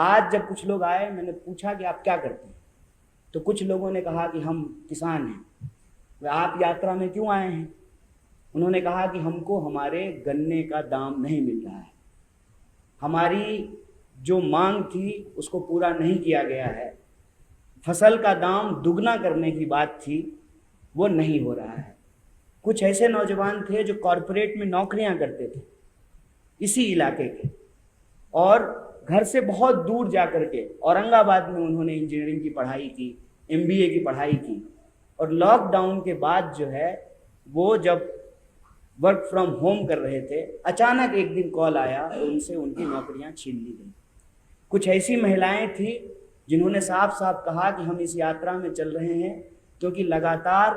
आज जब कुछ लोग आए, मैंने पूछा कि आप क्या करते हैं, तो कुछ लोगों ने कहा कि हम किसान हैं। वे आप यात्रा में क्यों आए हैं? उन्होंने कहा कि हमको हमारे गन्ने का दाम नहीं मिल रहा है, हमारी जो मांग थी उसको पूरा नहीं किया गया है, फसल का दाम दुगना करने की बात थी, वो नहीं हो रहा है। कुछ ऐसे नौजवान थे जो कॉरपोरेट में नौकरियां करते थे इसी इलाके के, और घर से बहुत दूर जा कर के औरंगाबाद में उन्होंने इंजीनियरिंग की पढ़ाई की, एमबीए की पढ़ाई की, और लॉकडाउन के बाद जो है वो जब वर्क फ्रॉम होम कर रहे थे, अचानक एक दिन कॉल आया और उनसे उनकी नौकरियां छीन ली गई। कुछ ऐसी महिलाएं थी जिन्होंने साफ साफ कहा कि हम इस यात्रा में चल रहे हैं क्योंकि लगातार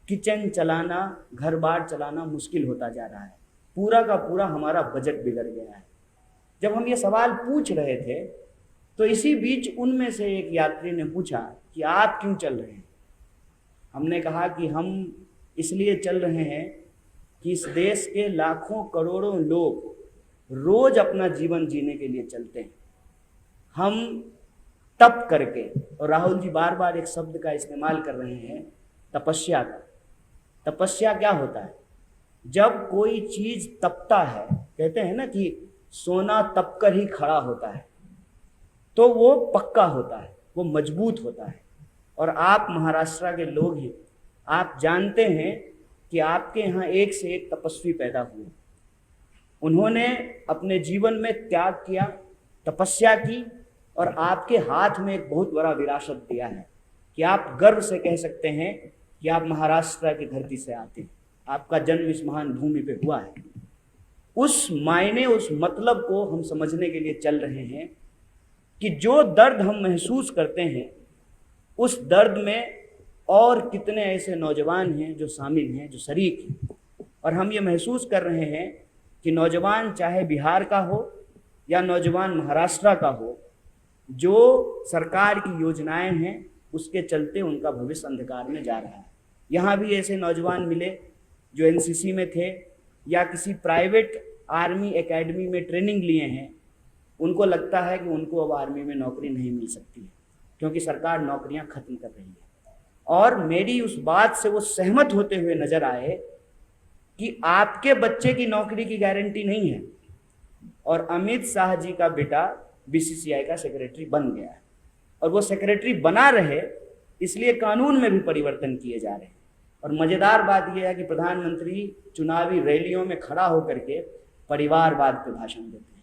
किचन चलाना, घर बार चलाना मुश्किल होता जा रहा है, पूरा का पूरा हमारा बजट बिगड़ गया है। जब हम ये सवाल पूछ रहे थे तो इसी बीच उनमें से एक यात्री ने पूछा कि आप क्यों चल रहे हैं? हमने कहा कि हम इसलिए चल रहे हैं कि इस देश के लाखों करोड़ों लोग रोज अपना जीवन जीने के लिए चलते हैं। हम तप करके, और राहुल जी बार बार एक शब्द का इस्तेमाल कर रहे हैं, तपस्या का। तपस्या क्या होता है? जब कोई चीज तपता है, कहते हैं ना कि सोना तप कर ही खड़ा होता है, तो वो पक्का होता है, वो मजबूत होता है। और आप महाराष्ट्र के लोग हैं, आप जानते हैं कि आपके यहाँ एक से एक तपस्वी पैदा हुए। उन्होंने अपने जीवन में त्याग किया, तपस्या की, और आपके हाथ में एक बहुत बड़ा विरासत दिया है कि आप गर्व से कह सकते हैं कि आप महाराष्ट्र की धरती से आते हैं, आपका जन्म इस महान भूमि पे हुआ है। उस मायने, उस मतलब को हम समझने के लिए चल रहे हैं कि जो दर्द हम महसूस करते हैं, उस दर्द में और कितने ऐसे नौजवान हैं जो शामिल हैं, जो शरीक हैं। और हम ये महसूस कर रहे हैं कि नौजवान चाहे बिहार का हो या नौजवान महाराष्ट्र का हो, जो सरकार की योजनाएं हैं उसके चलते उनका भविष्य अंधकार में जा रहा है। यहाँ भी ऐसे नौजवान मिले जो एनसीसी में थे या किसी प्राइवेट आर्मी एकेडमी में ट्रेनिंग लिए हैं, उनको लगता है कि उनको अब आर्मी में नौकरी नहीं मिल सकती है क्योंकि सरकार नौकरियां खत्म कर रही है। और मेरी उस बात से वो सहमत होते हुए नजर आए कि आपके बच्चे की नौकरी की गारंटी नहीं है, और अमित शाह जी का बेटा बीसीसीआई का सेक्रेटरी बन गया है, और वो सेक्रेटरी बना रहे इसलिए कानून में भी परिवर्तन किए जा रहे हैं। और मजेदार बात यह है कि प्रधानमंत्री चुनावी रैलियों में खड़ा होकर के परिवारवाद पे भाषण देते हैं।